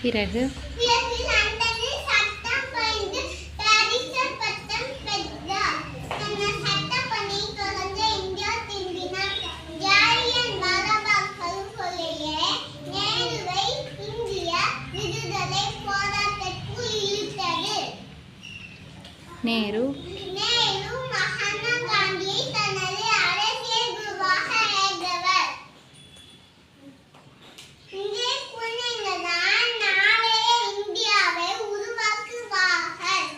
பிறகு நேரு மகாத்மா காந்தியை தனது அரசியல் குருவாக ஏற்றவர். இங்கே குழந்தைங்கள்தான் நாளைய இந்தியாவை உருவாக்குவார்கள்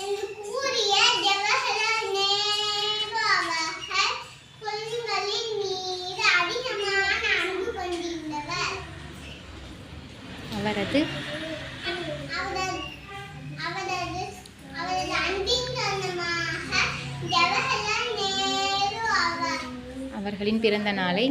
என்று கூறிய ஜவஹர்லால் நேரு அவர்கள் குழந்தைகளின் மீது அதிகமான அன்பு கொண்டிருந்தவர். அவரது அன்பின் காரணமாக ஜவஹர்லால் நேரு அவர்களின் பிறந்த நாளை